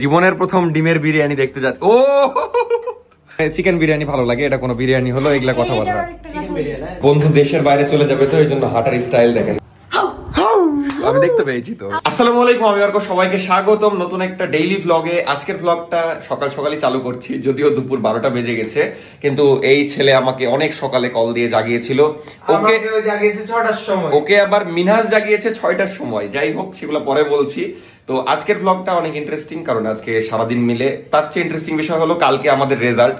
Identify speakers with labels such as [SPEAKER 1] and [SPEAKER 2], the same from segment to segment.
[SPEAKER 1] জীবনের প্রথম ডিমের বিরিয়ানি দেখতে যাচ্ছে। ও চিকেন বিরিয়ানি ভালো লাগে, এটা কোনো বিরিয়ানি হলো এগুলা কথা বলা। বন্ধু দেশের বাইরে চলে যাবে তো এই জন্য হাঁটার স্টাইল দেখেন, আমি দেখতে পেয়েছি তো। আসসালামু আলাইকুম, আমি অর্ক, সবাইকে স্বাগতম নতুন একটা ডেইলি ভ্লগে। আজকের ভ্লগটা সকাল সকালই চালু করছি, যদিও দুপুর 12টা বেজে গেছে, কিন্তু এই ছেলে আমাকে অনেক সকালে কল দিয়ে জাগিয়েছিল। ওকে জাগিয়েছে 6টার সময়, ওকে আবার মিনহাজ জাগিয়েছে 6টার সময়। যাই হোক, সেগুলো পরে বলছি। তো আজকের ভ্লগটা অনেক ইন্টারেস্টিং, কারণ আজকে সারাদিন মিলে তার চেয়ে ইন্টারেস্টিং বিষয় হলো কালকে আমাদের রেজাল্ট,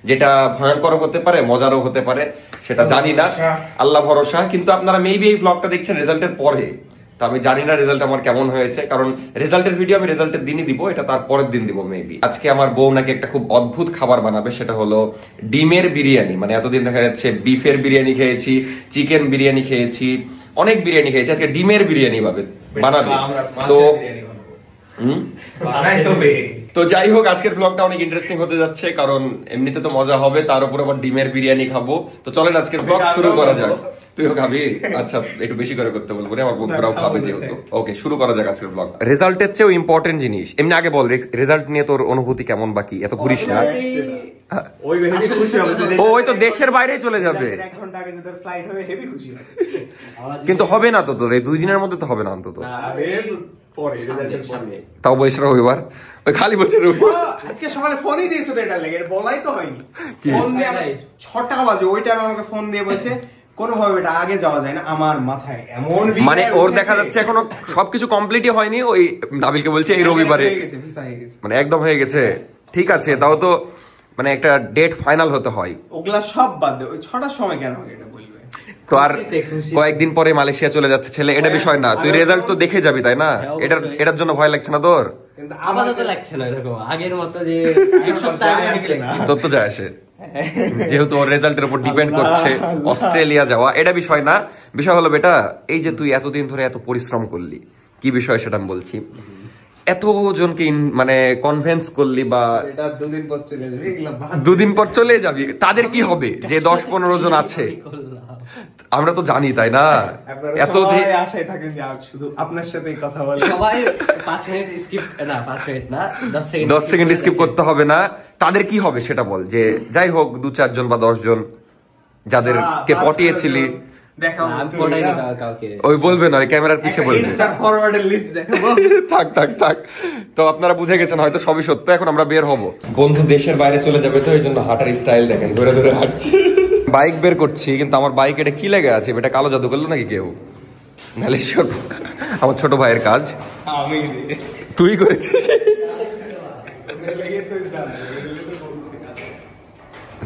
[SPEAKER 1] যেটা ভয়ঙ্কর হতে পারে, মজারও হতে পারে, সেটা জানি না, আল্লাহ ভরসা। কিন্তু আপনারা মেবি এই ভ্লগটা দেখছেন রেজাল্টের পরে, তো আমি জানি না রেজাল্ট আমার কেমন হয়েছে, কারণ রেজাল্টের ভিডিও আমি রেজাল্টের দিনই দিব, এটা তার পরের দিন দিব মেবি। আজকে আমার বউ নাকি একটা খুব অদ্ভুত খাবার বানাবে, সেটা হলো ডিমের বিরিয়ানি। মানে এতদিন দেখা যাচ্ছে বিফের বিরিয়ানি খেয়েছি, চিকেন বিরিয়ানি খেয়েছি, অনেক বিরিয়ানি খেয়েছি, আজকে ডিমের বিরিয়ানি বানাবে। তো যাই হোক, আজকের ব্লগটা অনেক ইন্টারেস্টিং হতে যাচ্ছে, কারণ এমনিতে তো মজা হবে, তার উপর আবার ডিমের বিরিয়ানি খাবো। তো চলেন আজকের ব্লগ শুরু করা যাক। তুইও খাবি? আচ্ছা, একটু বেশি করে করতে বলবো রে, আমার বন্ধুরাও খাবে যেহেতু। ওকে, শুরু করা যাক আজকের ব্লগ। রেজাল্টের চেয়েও ইম্পর্টেন্ট জিনিস, এমনি আগে বল রেজাল্ট নিয়ে তোর অনুভূতি কেমন, বাকি এত ঘুরিস না। ওই তো দেশের বাইরে চলে যাবে, কিন্তু হবে না তো তোর এই 2 দিনের মধ্যে, তো হবে না অন্তত। তাও বলছে রবিবার, ওই খালি বলছে রবিবার।
[SPEAKER 2] আজকে সকালে ফোনই দিয়েছে তো, এটা লেগে বলাই তো হয়নি। ফোন দিয়ে 6টা বাজে, ওই টাইমে আমাকে ফোন দিয়ে বলছে কোনোভাবে এটা আগে যাওয়া যায় না। আমার মাথায় এমন,
[SPEAKER 1] মানে ওর দেখা যাচ্ছে এখনো সবকিছু কমপ্লিটই হয়নি। ওই নাবিলকে বলছে এই রবিবারে, মানে একদম হয়ে গেছে। ঠিক আছে, তাও তো মানে একটা ডেট ফাইনাল হতে হয়।
[SPEAKER 2] ওগুলা সব বাদ দে, ওই 6টার সময় কেন এটা বলবে?
[SPEAKER 1] তো আর কয়েকদিন পরে মালয়েশিয়া চলে যাচ্ছে ছেলে, এটা বিষয় না। তুই রেজাল্ট তো দেখে যাবি, তাই না? এটার জন্য ভয় লাগছে না তোর?
[SPEAKER 3] কিন্তু আপাতত লাগছে না এরকম আগের মতো যে এক সপ্তাহ আগে
[SPEAKER 1] তোর তো যায় আসে, যেহেতু ওর রেজাল্টের উপর ডিপেন্ড করছে অস্ট্রেলিয়া যাওয়া, এটা বিষয় না। বিষয় হলো বেটা, এই যে তুই এতদিন ধরে এত পরিশ্রম করলি, কি বিষয় সেটা আমি বলছি। এতজনকে মানে কনভিন্স করলি, বা 2 দিন পর চলে যাবি, তাদের কি হবে? যে 10-15 জন আছে, আমরা তো জানি, তাই না? এত যে
[SPEAKER 2] আশায় থাকে যে শুধু আপনার সাথেই কথা বলে,
[SPEAKER 3] সবাই 5 মিনিট স্কিপ না, 5 মিনিট না,
[SPEAKER 1] 10 সেকেন্ড স্কিপ করতে হবে না, তাদের কি হবে সেটা বল। যে যাই হোক 2-4 জন বা 10 জন যাদেরকে পটিয়েছিলি, ওই বলবে না, ওই ক্যামেরার পিছে বলবে। থাক থাক থাক। তো আপনারা বুঝে গেছেন হয়তো সবই সত্য। এখন আমরা বের হব, বন্ধু দেশের বাইরে চলে যাবে তো এই জন্য হাঁটার স্টাইল দেখেন, ধরে ধরে হাঁটছে। বাইক বের করছি, কিন্তু আমার বাইক এটা কি লেগে আছে? এটা কালো জাদু করলো নাকি কেউ? মালয়েশিয়ার আমার ছোট ভাইয়ের কাজ, তুই করেছিস।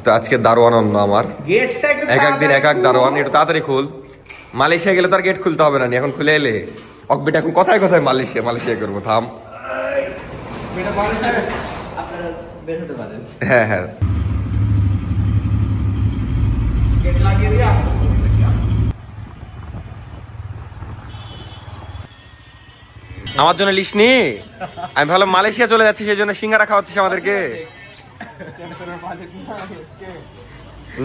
[SPEAKER 1] তো আজকে দারোয়ান অন্য আমার, একদিন এক দারোয়ান। একটু তাড়াতাড়ি খুল, মালয়েশিয়া গেলে তো আর গেট খুলতে হবে না, এখন খুলে এলে অকবেটা। এখন কথায় কথায় মালয়েশিয়া করবো, থাম। হ্যাঁ হ্যাঁ, আমার জন্য লিসনি। আমি ভালো মালয়েশিয়া চলে যাচ্ছি, সেই জন্য সিঙ্গারা খাওয়াচ্ছিস আমাদেরকে।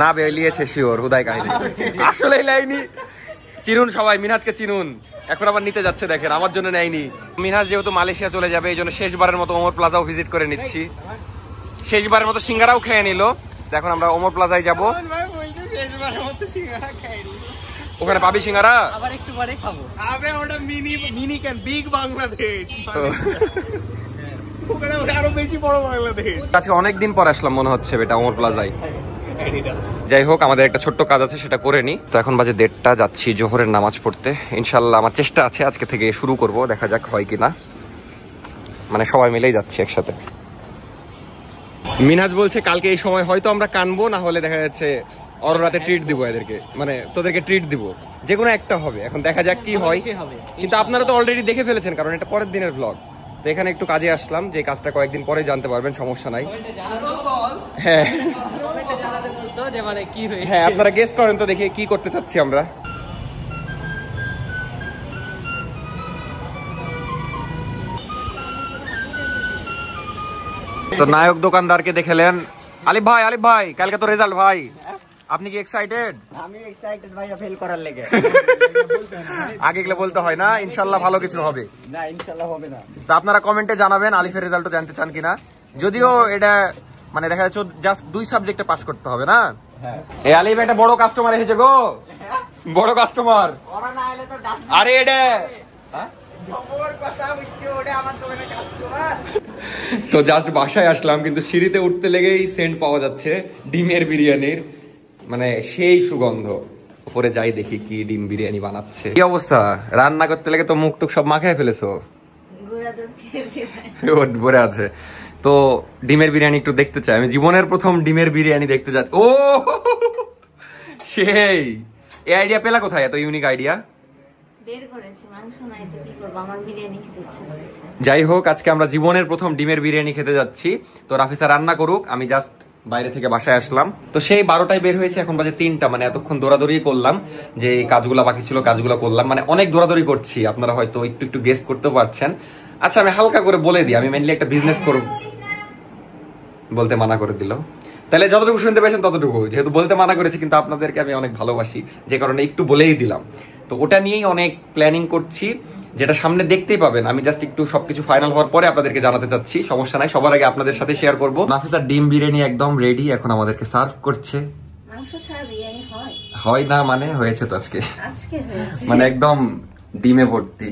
[SPEAKER 1] না বে লিয়েছে শিওর, হুদাই কাহিনী আসলে লাইনি। চিনুন সবাই, মিনহাজকে চিনুন। এখন আবার নিতে যাচ্ছে, দেখেন আমার জন্য নেয়নি। মিনহাজ যেহেতু মালয়েশিয়া চলে যাবে, এই জন্য শেষবারের মতো ওমর প্লাজাও ভিজিট করে নিচ্ছি। শেষবারের মতো সিঙ্গারাও খেয়ে নিল। এখন আমরা ওমর প্লাজায় যাবো, ওখানে পাবি সিঙ্গারা।
[SPEAKER 3] আবার একটু পরে খাবো।
[SPEAKER 2] আবে ওটা মিনি ক্যান বিগ বাংলাদেশ, ওখানে আরো বেশি বড় বাংলাদেশ।
[SPEAKER 1] আজকে অনেকদিন পর আসলাম মনে হচ্ছে বেটা ওমর প্লাজায়। যাই হোক, আমাদের একটা ছোট্ট কাজ আছে, সেটা করে নি। তো এখন বাজে 1:30, যাচ্ছি জোহরের নামাজ পড়তে। ইনশাল্লাহ আমার চেষ্টা আছে আজকে থেকে শুরু করব, দেখা যাক হয় কিনা। মানে সবাই মিলেই যাচ্ছি একসাথে। মিনহাজ বলছে কালকে এই সময় হয়তো আমরা কানবো, না হলে দেখা যাচ্ছে অরোরাতে ট্রিট দিব এদেরকে, মানে তোদেরকে ট্রিট দিব, যে কোনো একটা হবে। এখন দেখা যাক কি হয়। কিন্তু আপনারা তো অলরেডি দেখে ফেলেছেন, কারণ এটা পরের দিনের ব্লগ। তো এখানে একটু কাজে আসলাম, যে কাজটা কয়েকদিন পরে জানতে পারবেন, সমস্যা নাই। হ্যাঁ হ্যাঁ, আপনারা গেস করেন তো দেখি কি করতে চাচ্ছি আমরা। তো নায়ক দোকানদারকে দেখলেন, আলিফ ভাই কালকে তো রেজাল্ট ভাই। আপনি কি এক্সাইটেড?
[SPEAKER 4] আমি এক্সাইটেড ভাইয়া ফেল করার লেগে।
[SPEAKER 1] আগে গেলে বলতে হয় না, ইনশাল্লাহ ভালো কিছু হবে।
[SPEAKER 4] না ইনশাআল্লাহ হবে না।
[SPEAKER 1] তো আপনারা কমেন্টে জানাবেন আলিফের রেজাল্টও জানতে চান কিনা। যদিও এটা মানে দেখা যাচ্ছে জাস্ট 2 সাবজেক্টে পাস করতে হবে না।
[SPEAKER 4] হ্যাঁ
[SPEAKER 1] এই আলিফ একটা বড় কাস্টমার এসেছে গো, বড় কাস্টমার।
[SPEAKER 4] ওরা না এলে তো
[SPEAKER 1] আরে এটা
[SPEAKER 4] জবর কথা হচ্ছে, ওটা আমার দোকানের কাস্টমার।
[SPEAKER 1] তো জাস্ট বাসায় আসলাম, কিন্তু সিঁড়িতে উঠতে লেগেই সেন্ট পাওয়া যাচ্ছে ডিমের বিরিয়ানির, মানে সেই সুগন্ধ। উপরে যাই দেখি কি ডিম বিরিয়ানি বানাচ্ছে। কি অবস্থা? রান্না করতে লেগে তো মুখ টুক সব মাখায় ফেলেছো। ভরে আছে তো। ডিমের বিরিয়ানি একটু দেখতে চাই, আমি জীবনের প্রথম ডিমের বিরিয়ানি দেখতে যাচ্ছি। ও সেই এই আইডিয়া পেলা কোথায়, এত ইউনিক আইডিয়া?
[SPEAKER 5] বের করেছি, মাংস নাই তো কি করব, আমার বিরিয়ানি খেতে ইচ্ছে করেছে।
[SPEAKER 1] যাই হোক, আজকে আমরা জীবনের প্রথম ডিমের বিরিয়ানি খেতে যাচ্ছি। তো রাফিসা রান্না করুক, আমি জাস্ট বাইরে থেকে বাসায় আসলাম। তো সেই 12টায় বের হয়েছে, এখন বাজে 3টা। মানে এতক্ষণ দৌড়াদৌড়ি করলাম, যে কাজগুলো বাকি ছিল কাজগুলো করলাম, মানে অনেক দৌড়াদৌড়ি করছি। আপনারা হয়তো একটু একটু গেস করতে পারছেন। আচ্ছা আমি হালকা করে বলে দিই, আমি মেনলি একটা বিজনেস করব। বলতে মানা করে দিল, তাহলে যতটুকু শুনতে পেয়েছেন ততটুকু। যেহেতু বলতে মানা করেছি, কিন্তু আপনাদেরকে আমি অনেক ভালোবাসি, যে কারণে একটু বলেই দিলাম। তো ওটা নিয়েই অনেক প্ল্যানিং করছি, যেটা সামনে দেখতেই পাবেন। আমি জাস্ট একটু সবকিছু ফাইনাল হওয়ার পরে আপনাদেরকে জানাতে চাচ্ছি, সমস্যা নাই। সবার আগে আপনাদের সাথে শেয়ার করবো। নাফিসা ডিম বিরিয়ানি একদম রেডি, এখন আমাদেরকে সার্ভ করছে।
[SPEAKER 5] মাংস ছাড়া বিরিয়ানি হয়?
[SPEAKER 1] হয় না মানে হয়েছে তো আজকে,
[SPEAKER 5] আজকে হয়েছে।
[SPEAKER 1] মানে একদম ডিমে ভর্তি,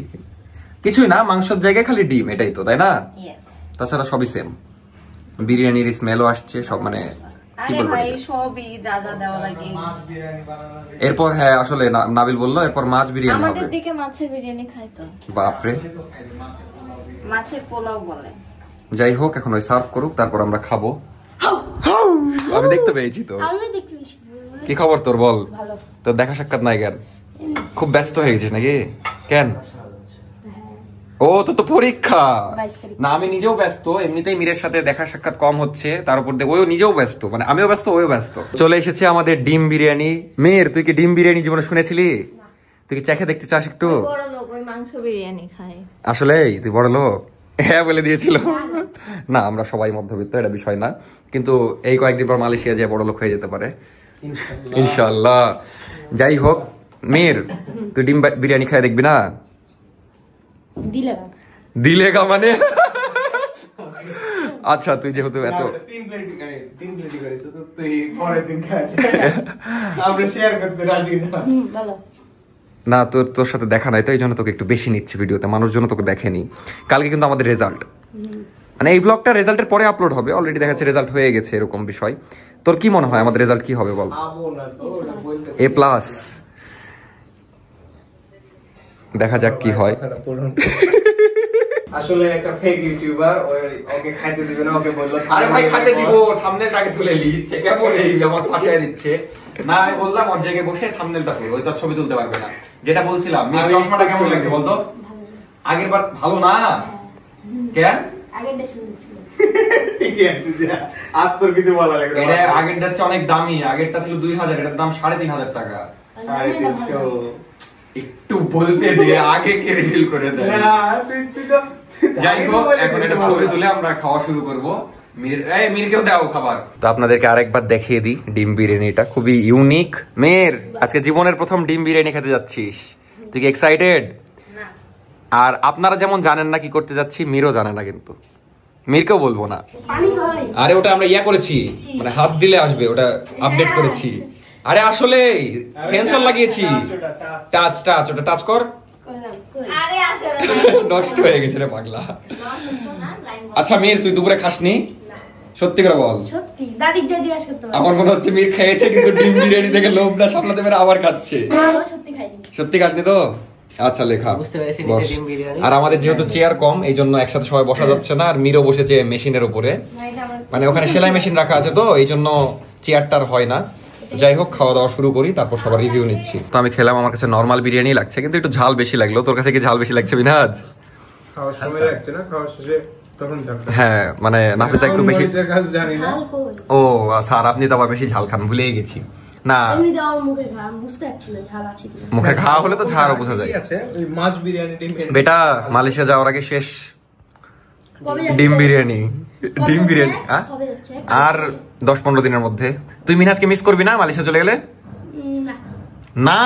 [SPEAKER 1] কিছুই না, মাংসের জায়গায় খালি ডিম, এটাই তো, তাই না?
[SPEAKER 5] ইয়েস।
[SPEAKER 1] তাছাড়া সবই সেম। বিরিয়ানির স্মেলও আসছে সব, মানে কি
[SPEAKER 5] আরে
[SPEAKER 1] বলবো।
[SPEAKER 5] ভাই সবই যা যা দেওয়া লাগে।
[SPEAKER 1] এরপর হ্যাঁ আসলে নাবিল বললো এরপর মাছ বিরিয়ানি হবে।
[SPEAKER 5] আমাদের দিকে মাছের বিরিয়ানি খায় তো।
[SPEAKER 1] বাপরে।
[SPEAKER 5] মাছের পোলাও বলে।
[SPEAKER 1] যাই হোক, এখন ওই সার্ভ করুক, তারপর আমরা খাবো। আমি দেখতে পেয়েছি তো।
[SPEAKER 5] আমি দেখতে বেশি।
[SPEAKER 1] কি খবর তোর বল?
[SPEAKER 5] ভালো।
[SPEAKER 1] তোর দেখা সাক্ষাৎ নাই কেন? খুব ব্যস্ত হয়ে গেছিস নাকি? কেন? ও তো পরীক্ষা।
[SPEAKER 5] 22 তারিখ।
[SPEAKER 1] না আমি নিজেও ব্যস্ত, এমনিতেই মীরের সাথে দেখা সাক্ষাৎ কম হচ্ছে, তার উপর দিয়ে ওও নিজেও ব্যস্ত, মানে আমিও ব্যস্ত ওও ব্যস্ত। চলে এসেছে আমাদের ডিম বিরিয়ানি। মীর তুই কি ডিম বিরিয়ানি জীবনে শুনেছিলি? তুই কি চেখে দেখতে চাস একটু?
[SPEAKER 5] বড় লোক ওই মাংস বিরিয়ানি খায়।
[SPEAKER 1] আসলেই তুই বড় লোক? হ্যাঁ বলে দিয়েছিল। না আমরা সবাই মধ্যবিত্ত, এটা বিষয় না, কিন্তু এই কয়েকদিন পর মালয়েশিয়া যে বড় লোক হয়ে যেতে পারে ইনশাল্লাহ। যাই হোক মীর, তুই ডিম বিরিয়ানি খাই দেখবি না? দিলে গা মানে আচ্ছা তুই যেহেতু এত
[SPEAKER 2] 3 প্লেট করেছিস তো তুই পরের দিন খাস। আমরা শেয়ার করতে রাজি না।
[SPEAKER 5] ভালো।
[SPEAKER 1] না তোর সাথে দেখা নাই তো, এই জন্য তোকে একটু বেশি নিচ্ছি ভিডিওতে, মানুষজন তোকে দেখেনি। কালকে কিন্তু আমাদের রেজাল্ট, মানে এই ব্লগটা রেজাল্টের পরে আপলোড হবে, অলরেডি দেখা যাচ্ছে রেজাল্ট হয়ে গেছে এরকম বিষয়। তোর কি মনে হয় আমাদের রেজাল্ট কি হবে বল? A+। দেখা যাক কি হয়।
[SPEAKER 2] আসলে একটা ফেক ইউটিউবার ওকে খাইতে দিবে না, ওকে বললো
[SPEAKER 1] আরে ভাই খাইতে দিব, থাম্বনেলটাকে তুলে লিচ্ছে কেমন, এই আমাকে ফাঁসায় দিচ্ছে। না আমি বললাম ওর জায়গায় বসে থাম্বনেলটা তুল, ওই তোর ছবি তুলতে পারবে না। যেটা বলছিলাম চশমাটা কেমন লাগছে বলতো? আগের বার ভালো না কেন?
[SPEAKER 2] ঠিকই আছে, আর তোর কিছু বলা লাগবে না।
[SPEAKER 1] এটা আগেরটা হচ্ছে অনেক দামি, আগেরটা ছিল 2000, এটার দাম 3500 টাকা।
[SPEAKER 2] 350।
[SPEAKER 1] একটু বলতে দিয়ে আগে কে রিভিল করে দেয়।
[SPEAKER 2] না তুই তো
[SPEAKER 1] যাই হোক, এখন এটা ছবি তুলে আমরা খাওয়া শুরু করবো। মিরকেও দাও খাবার। তো আপনাদেরকে আরেকবার দেখিয়ে দিই ডিম বিরিয়ানিটা, খুবই ইউনিক। মেয়ের আজকে জীবনের প্রথম ডিম বিরিয়ানি খেতে যাচ্ছিস, তুই কি এক্সাইটেড? আর আপনারা যেমন জানেন না কি করতে যাচ্ছি, মিরও জানে না, কিন্তু মিরকেও বলবো না। আরে ওটা আমরা করেছি, মানে হাত দিলে আসবে, ওটা আপডেট করেছি। আরে আসলে সেন্সর লাগিয়েছি, টাচ ওটা টাচ কর। নষ্ট হয়ে গেছে রে পাগলা। আচ্ছা মীর তুই দুপুরে খাসনি? সত্যি করে বল।
[SPEAKER 5] সত্যি দাদি জিজ্ঞাসা করতে
[SPEAKER 1] আমার মনে হচ্ছে মীর খেয়েছে, কিন্তু ডিম বিরিয়ানি থেকে লোভটা সামলাতে পেরে আবার খাচ্ছে।
[SPEAKER 5] সত্যি খাইনি।
[SPEAKER 1] সত্যি খাসনি তো? আচ্ছা লেখা।
[SPEAKER 3] বুঝতে পেরেছি, নিচে ডিম বিরিয়ানি।
[SPEAKER 1] আর আমাদের যেহেতু চেয়ার কম, এই জন্য একসাথে সবাই বসা যাচ্ছে না। আর মীরও বসেছে মেশিনের উপরে, মানে ওখানে সেলাই মেশিন রাখা আছে তো, এই জন্য চেয়ারটার হয় না। যাই হোক, খাওয়া দাওয়া শুরু করি, তারপর সবার রিভিউ নিচ্ছি। তো আমি খেলাম, আমার কাছে নরমাল বিরিয়ানি লাগছে, কিন্তু একটু ঝাল বেশি লাগলো। তোর কাছে কি ঝাল বেশি লাগছে বিনাজ?
[SPEAKER 2] খাওয়ার সময় লাগছে না, খাওয়ার শেষে তখন ঝাল।
[SPEAKER 1] হ্যাঁ মানে নাফিসা একটু বেশি।
[SPEAKER 2] মরিচের কাজ জানি না।
[SPEAKER 1] ও স্যার আপনি তো আবার বেশি ঝাল খান, ভুলেই গেছি। না মুখে ঘা হলে তো ঝাড়ও বোঝা যায়।
[SPEAKER 2] ঠিক আছে, ওই মাছ বিরিয়ানি ডিম
[SPEAKER 1] বেটা মালয়েশিয়া যাওয়ার আগে শেষ ডিম বিরিয়ানি। ডিম বিরিয়ানি আর 10-15 দিনের মধ্যে। তুই মিনহাজকে মিস করবি না মালয়েশিয়া চলে গেলে? না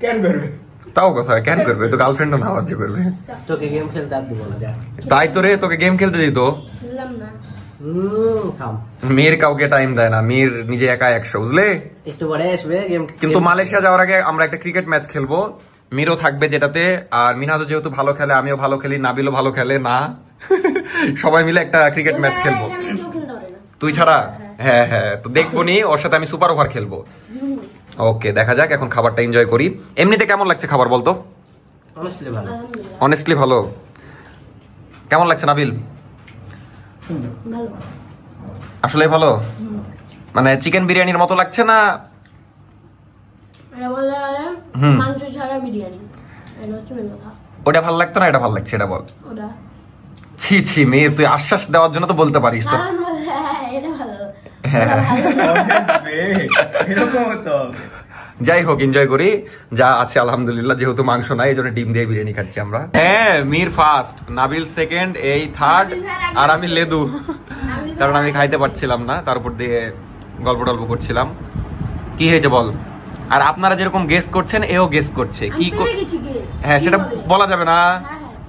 [SPEAKER 2] কেন করবে?
[SPEAKER 1] তাও কথা, কেন করবে? তো গার্লফ্রেন্ডও না হচ্ছে করবে।
[SPEAKER 3] তোকে গেম খেলতে আর দিব না যা।
[SPEAKER 1] তাই তো রে, তোকে গেম খেলতে দিত।
[SPEAKER 3] থাম,
[SPEAKER 1] মেয়ের কাউকে টাইম দেয় না, মেয়ের নিজে একা 100, বুঝলে?
[SPEAKER 3] একটু পরে আসবে গেম।
[SPEAKER 1] কিন্তু মালয়েশিয়া যাওয়ার আগে আমরা একটা ক্রিকেট ম্যাচ খেলবো, মিরও থাকবে যেটাতে, আর মিনহাজও যেহেতু ভালো খেলে, আমিও ভালো খেলি, নাবিলও ভালো খেলে না, সবাই মিলে একটা ক্রিকেট ম্যাচ খেলবো তুই ছাড়া। হ্যাঁ হ্যাঁ, তো দেখবো নি, ওর সাথে আমি সুপার ওভার খেলবো। ওকে, দেখা যাক। এখন খাবারটা এনজয় করি। এমনিতে কেমন লাগছে খাবার বলতো?
[SPEAKER 3] অনেস্টলি ভালো।
[SPEAKER 1] অনেস্টলি ভালো। কেমন লাগছে নাবিল? আসলে ভালো, মানে চিকেন বিরিয়ানির মতো লাগছে না?
[SPEAKER 6] মাংস ছাড়া বিরিয়ানি, এটা হচ্ছে মেন কথা।
[SPEAKER 1] ওটা ভালো লাগতো না, এটা ভালো লাগছে, এটা বল।
[SPEAKER 6] ওটা
[SPEAKER 1] ছি ছি, মেয়ে তুই আশ্বাস দেওয়ার জন্য তো বলতে পারিস তো।
[SPEAKER 6] এটা ভালো।
[SPEAKER 2] এরকম হতে হবে।
[SPEAKER 1] যাই হোক, এনজয় করি যা আছে আলহামদুলিল্লাহ। যেহেতু মাংস নাই, এই জন্য ডিম দিয়ে বিরিয়ানি খাচ্ছি আমরা। হ্যাঁ, মির ফার্স্ট, নাবিল সেকেন্ড, এই থার্ড, আর আমি লেদু, কারণ আমি খাইতে পারছিলাম না, তার উপর দিয়ে গল্প টল্প করছিলাম। কি হয়েছে বল? আর আপনারা যেরকম গেস করছেন, এও গেস করছে। কি হ্যাঁ, সেটা বলা যাবে না,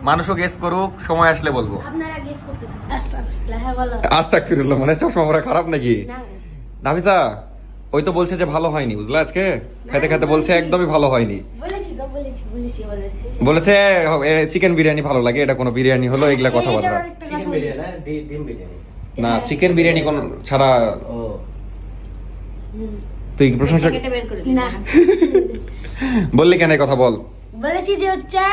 [SPEAKER 1] মানুষও গেস করুক, সময় আসলে বলবো।
[SPEAKER 6] আপনারা গেস করতে আস্তাগফিরুল্লাহ। হ্যাঁ বলো।
[SPEAKER 1] আস্তাগফিরুল্লাহ, মানে চশমা পরা খারাপ নাকি? নাফিসা ওই তো বলছে যে ভালো হয়নি, বুঝলা? আজকে খেতে খেতে বলছে একদমই ভালো হয়নি। বলেছে চিকেন বিরিয়ানি ভালো লাগে, এটা কোনো বিরিয়ানি হলো? এগুলা কথাবার্তা।
[SPEAKER 3] চিকেন বিরিয়ানি না, ডিম বিরিয়ানি
[SPEAKER 1] না, চিকেন বিরিয়ানি কোন ছাড়া।
[SPEAKER 3] ও
[SPEAKER 1] তুই কি প্রশংসা
[SPEAKER 6] না
[SPEAKER 1] বললি কেন? কথা বল।
[SPEAKER 6] বলেছি যে হচ্ছে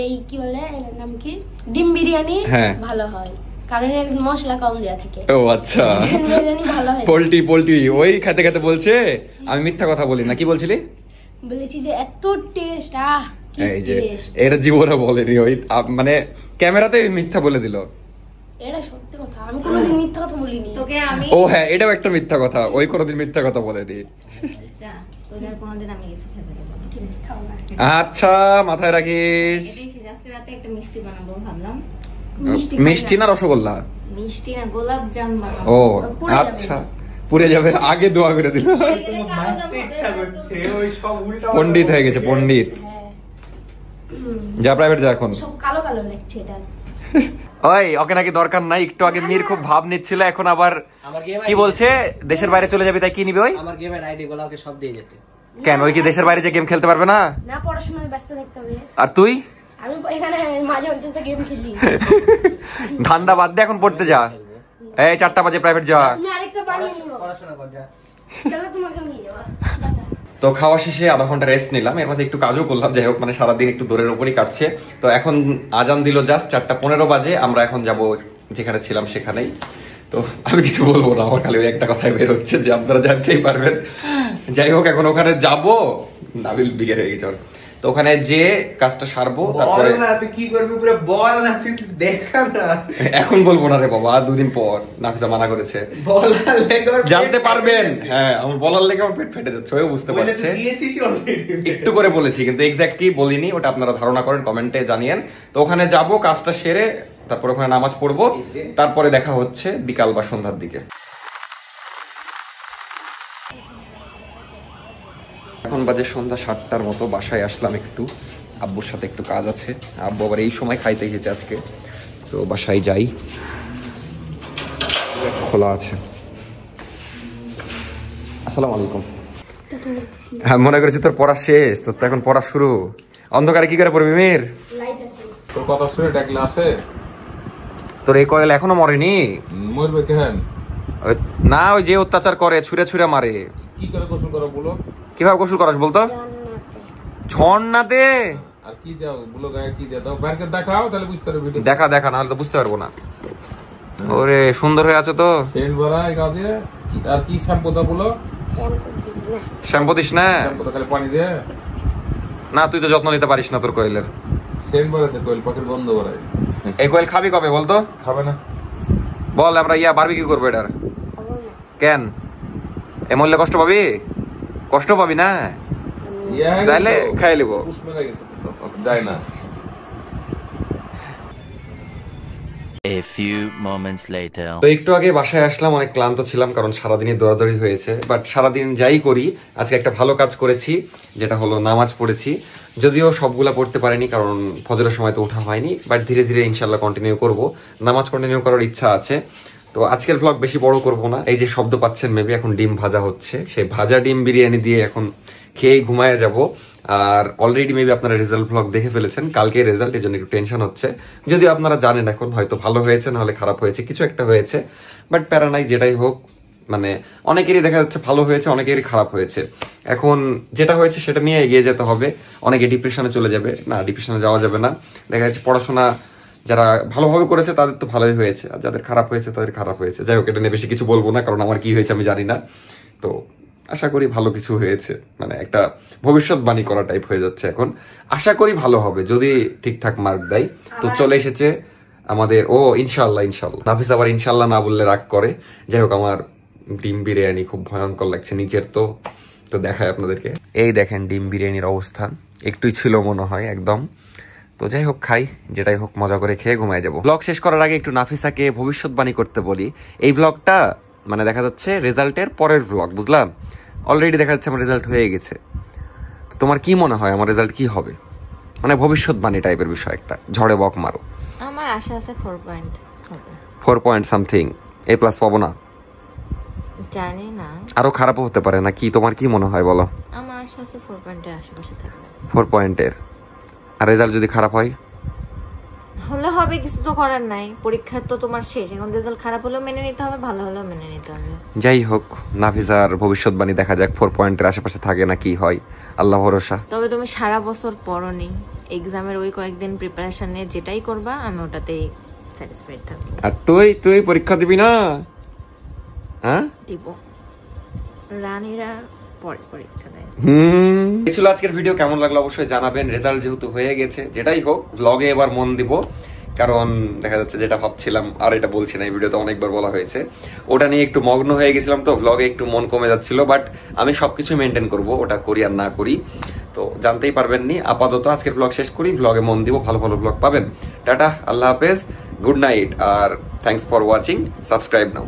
[SPEAKER 6] এই কি বলে, এর নাম কি, ডিম বিরিয়ানি
[SPEAKER 1] হ্যাঁ।
[SPEAKER 6] ভালো হয়, কারণ এর মশলা কম দেয়া থাকে।
[SPEAKER 1] ও আচ্ছা,
[SPEAKER 6] চিকেন বিরিয়ানি ভালো হয়।
[SPEAKER 1] পোল্ট্রি ওই খেতে খেতে বলছে আমি মিথ্যা কথা বলি না। কি বলছিলি?
[SPEAKER 6] বলেছি যে এত টেস্ট, কি
[SPEAKER 1] এই যে
[SPEAKER 6] টেস্ট।
[SPEAKER 1] এটা জীবনে বলেনি, ওই মানে ক্যামেরাতে মিথ্যা বলে দিল।
[SPEAKER 6] এটা সত্যি কথা, আমি কোনোদিন মিথ্যা কথা বলিনি।
[SPEAKER 5] তোকে আমি
[SPEAKER 1] ও হ্যাঁ, এটাও একটা মিথ্যা কথা, ওই কোনোদিন মিথ্যা কথা বলেনি।
[SPEAKER 5] যা, তোকে আর কোনোদিন আমি কিছু খেতে দেবো না।
[SPEAKER 6] ঠিক আছে, খাও না।
[SPEAKER 1] আচ্ছা, মাথায় রাখিস।
[SPEAKER 5] এটাই ছিল, আজকে রাতে একটা মিষ্টি বানাবো ভাবলাম।
[SPEAKER 1] মিষ্টি না রসগোল্লা?
[SPEAKER 5] মিষ্টি না, গোলাপ জাম বানাবো।
[SPEAKER 1] ও আচ্ছা, পুড়ে যাবে, আগে দোয়া করে দিল।
[SPEAKER 2] মারতে ইচ্ছা করছে, ওই সব উল্টা
[SPEAKER 1] পণ্ডিত হয়ে গেছে, পণ্ডিত। যা প্রাইভেট যা এখন।
[SPEAKER 6] সব কালো কালো লাগছে এটা।
[SPEAKER 1] ওই ওকে নাকি দরকার নাই, একটু আগে মির খুব ভাব নিচ্ছিল, এখন আবার
[SPEAKER 3] আমার গেম
[SPEAKER 1] কি বলছে? দেশের বাইরে চলে যাবে, তাই কি নিবে? ওই
[SPEAKER 3] আমার গেমের আইডি গুলো ওকে সব দিয়ে যেতে।
[SPEAKER 1] কেন, ওই কি দেশের বাইরে যে গেম খেলতে পারবে না?
[SPEAKER 6] না, পড়াশোনায় ব্যস্ত থাকতে হবে।
[SPEAKER 1] আর তুই
[SPEAKER 6] আমি এখানে মাঝে মাঝে তো গেম খেলি।
[SPEAKER 1] ধান্দা বাদ দে, এখন পড়তে যা। এই 4টা বাজে প্রাইভেট যা।
[SPEAKER 6] তুমি আরেকটা বানিয়ে নিও,
[SPEAKER 3] পড়াশোনা কর যা।
[SPEAKER 6] চলো তোমাকে নিয়ে যাবো।
[SPEAKER 1] তো খাওয়া শেষে আধা ঘন্টা রেস্ট নিলাম, এর মাঝে একটু কাজও করলাম। যাই হোক, মানে সারাদিন একটু দৌড়ের উপরই কাটছে। তো এখন আজান দিল জাস্ট 4:15 বাজে, আমরা এখন যাব যেখানে ছিলাম সেখানেই। তো আমি কিছু বলবো না, আমার খালি ওই একটা কথাই বের হচ্ছে যে আপনারা জানতেই পারবেন। যাই হোক, এখন ওখানে যাব, নাবিল বিগের হয়ে গেছে। তো ওখানে যে কাজটা সারবো, তারপরে
[SPEAKER 2] বল না, তুই কি করবি পুরো বল না, তুই দেখা না।
[SPEAKER 1] এখন বলবো না রে বাবা, 2 দিন পর। নাফিসা মানা করেছে।
[SPEAKER 2] বলার লেগে ওর
[SPEAKER 1] জানতে
[SPEAKER 2] পেট
[SPEAKER 1] পারবেন।
[SPEAKER 2] ফেটে যাচ্ছে।
[SPEAKER 1] হ্যাঁ, আমার বলার লেগে আমার পেট ফেটে যাচ্ছে, ওই বুঝতে
[SPEAKER 2] বলে তুই
[SPEAKER 1] পারছে।
[SPEAKER 2] দিয়েছিস already।
[SPEAKER 1] একটু করে বলেছি, কিন্তু এক্স্যাক্ট কি বলিনি, ওটা আপনারা ধারণা করেন, কমেন্টে জানিয়েন। তো ওখানে যাব, কাজটা সেরে তারপর ওখানে নামাজ পড়বো, তারপরে দেখা হচ্ছে বিকাল বা সন্ধ্যার দিকে। এখন বাজে সন্ধ্যা 7টার মতো, বাসায় আসলাম একটু, আব্বুর সাথে একটু কাজ আছে। আব্বু আবার এই সময় খাইতে এসেছে আজকে, তো বাসায় যাই। খোলা আছে। আসসালামু আলাইকুম। হ্যাঁ, মনে করেছি তোর পড়া শেষ, তোর তো এখন পড়া শুরু। অন্ধকারে কি করে পড়বি মির?
[SPEAKER 6] লাইট আছে।
[SPEAKER 7] তোর কথা শুনে ডাকলে আসে?
[SPEAKER 1] তোর এই কয়েল এখনো মরেনি?
[SPEAKER 7] মরবে কেন?
[SPEAKER 1] না, ওই যে অত্যাচার করে, ছুঁড়ে ছুঁড়ে মারে।
[SPEAKER 7] কি করে গোসল করো বলো?
[SPEAKER 1] কিভাবে গোসল করাস বলতো? ঝর্ণাতে।
[SPEAKER 7] আর কি দাও বলো, গায়ে কি দাও? বাইরে দেখাও, তাহলে বুঝতে পারবে। ভিডিও
[SPEAKER 1] দেখা না হলে তো বুঝতে পারবো না। ওরে সুন্দর হয়ে আছে তো।
[SPEAKER 7] সেন্ট ভরাই গা দিয়ে। আর কি শ্যাম্পু দাও বলো?
[SPEAKER 1] শ্যাম্পু দিস না?
[SPEAKER 7] শ্যাম্পু তো খালি পানি দিয়ে।
[SPEAKER 1] না, তুই তো যত্ন নিতে পারিস না তোর কোয়েলের।
[SPEAKER 7] সেন্ট ভরাইছে, কোয়েল পাখির গন্ধ ভরাই।
[SPEAKER 1] এই কোয়েল খাবি কবে বলতো?
[SPEAKER 7] খাবে না।
[SPEAKER 1] বল, আমরা বারবিকিউ করবো এটার। কেন? এ মরলে কষ্ট পাবি? কষ্ট পাবি না? তাহলে খাই লিব।
[SPEAKER 7] যায় না।
[SPEAKER 8] A few moments later.
[SPEAKER 1] তো একটু আগে বাসায় আসলাম, অনেক ক্লান্ত ছিলাম কারণ সারাদিনই দৌড়াদৌড়ি হয়েছে। বাট সারাদিন যাই করি, আজকে একটা ভালো কাজ করেছি, যেটা হলো নামাজ পড়েছি। যদিও সবগুলা পড়তে পারিনি কারণ ফজরের সময় তো ওঠা হয়নি, বাট ধীরে ধীরে ইনশাল্লাহ কন্টিনিউ করব। নামাজ কন্টিনিউ করার ইচ্ছা আছে। তো আজকের ব্লগ বেশি বড় করব না। এই যে শব্দ পাচ্ছেন মেবি, এখন ডিম ভাজা হচ্ছে, সেই ভাজা ডিম বিরিয়ানি দিয়ে এখন খেয়ে ঘুমায় যাব। আর অলরেডি মেবি আপনারা রেজাল্ট ব্লগ দেখে ফেলেছেন, কালকে রেজাল্ট, এর জন্য একটু টেনশন হচ্ছে। যদিও আপনারা জানেন এখন হয়তো ভালো হয়েছে, নাহলে খারাপ হয়েছে, কিছু একটা হয়েছে। বাট প্যারা নাই, যেটাই হোক, মানে অনেকেরই দেখা যাচ্ছে ভালো হয়েছে, অনেকেরই খারাপ হয়েছে। এখন যেটা হয়েছে সেটা নিয়ে এগিয়ে যেতে হবে। অনেকে ডিপ্রেশনে চলে যাবে, না ডিপ্রেশনে যাওয়া যাবে না। দেখা যাচ্ছে পড়াশোনা যারা ভালোভাবে করেছে তাদের তো ভালোই হয়েছে, আর যাদের খারাপ হয়েছে তাদের খারাপ হয়েছে। যাই হোক, এটা নিয়ে বেশি কিছু বলবো না, কারণ আমার কি হয়েছে আমি জানি না। তো আশা করি ভালো কিছু হয়েছে, মানে একটা ভবিষ্যৎবাণী করা টাইপ হয়ে যাচ্ছে এখন। আশা করি ভালো হবে যদি ঠিকঠাক মার্ক দেয়। তো চলে এসেছে আমাদের, ও ইনশাল্লাহ ইনশাল্লাহ, নাফিস আবার ইনশাল্লাহ না বললে রাগ করে। যাই হোক, আমার ডিম বিরিয়ানি খুব ভয়ঙ্কর লাগছে নিচের। তো দেখায় আপনাদেরকে, এই দেখেন ডিম বিরিয়ানির অবস্থা, একটুই ছিল মনে হয় একদম। তো যাই হোক, খাই, যেটাই হোক মজা করে খেয়ে ঘুমায় যাবো। ব্লগ শেষ করার আগে একটু নাফিসাকে ভবিষ্যৎবাণী করতে বলি। এই ব্লগটা মানে দেখা যাচ্ছে রেজাল্টের পরের ব্লগ, বুঝলাম? অলরেডি দেখা যাচ্ছে আমার রেজাল্ট হয়ে গেছে। তো তোমার কি মনে হয় আমার রেজাল্ট কি হবে? মানে ভবিষ্যৎবাণী টাইপের বিষয় একটা, ঝড়ে বক মারো।
[SPEAKER 5] আমার আশা আছে 4 পয়েন্ট হবে।
[SPEAKER 1] 4 পয়েন্ট সামথিং, A+ পাবো না?
[SPEAKER 5] জানি না,
[SPEAKER 1] আরো খারাপও হতে পারে না কি? তোমার কি মনে হয় বলো?
[SPEAKER 5] আমার আশা আছে 4 পয়েন্টের আশেপাশে থাকবে।
[SPEAKER 1] 4 পয়েন্টের? আর রেজাল্ট যদি খারাপ হয়?
[SPEAKER 5] হলে হবে, কিছু তো করার নাই। পরীক্ষা তো তোমার শেষ, এখন রেজাল্ট খারাপ হলেও মেনে নিতে হবে, ভালো হলেও মেনে নিতে হবে।
[SPEAKER 1] যাই হোক, নাফিসার ভবিষ্যৎবাণী দেখা যাক 4 পয়েন্টের আশেপাশে থাকে না কি হয়, আল্লাহ ভরসা।
[SPEAKER 5] তবে তুমি সারা বছর পড়নি, এক্সামের ওই কয়েকদিন প্রিপারেশন নিয়ে যেটাই করবা আমি ওটাতেই স্যাটিসফাইড থাকবো।
[SPEAKER 1] আর তুই পরীক্ষা দিবি না? হ্যাঁ
[SPEAKER 5] দিব, রানীরা পরে পরীক্ষা দেয়।
[SPEAKER 1] এই ছিল আজকের ভিডিও, কেমন লাগলো অবশ্যই জানাবেন। রেজাল্ট যেহেতু হয়ে গেছে, যেটাই হোক ব্লগে এবার মন দিব, কারণ দেখা যাচ্ছে যেটা ভাবছিলাম, আর এটা বলছি না, এই ভিডিওতে অনেকবার বলা হয়েছে, ওটা নিয়ে একটু মগ্ন হয়ে গেছিলাম, তো ব্লগে একটু মন কমে যাচ্ছিল। বাট আমি সবকিছু মেনটেন করব, ওটা করি আর না করি তো জানতেই পারবেননি। আপাতত আজকের ব্লগ শেষ করি, ব্লগে মন দিব, ভালো ভালো ব্লগ পাবেন। টাটা, আল্লাহ হাফেজ, গুড নাইট, আর thanks for watching, subscribe now.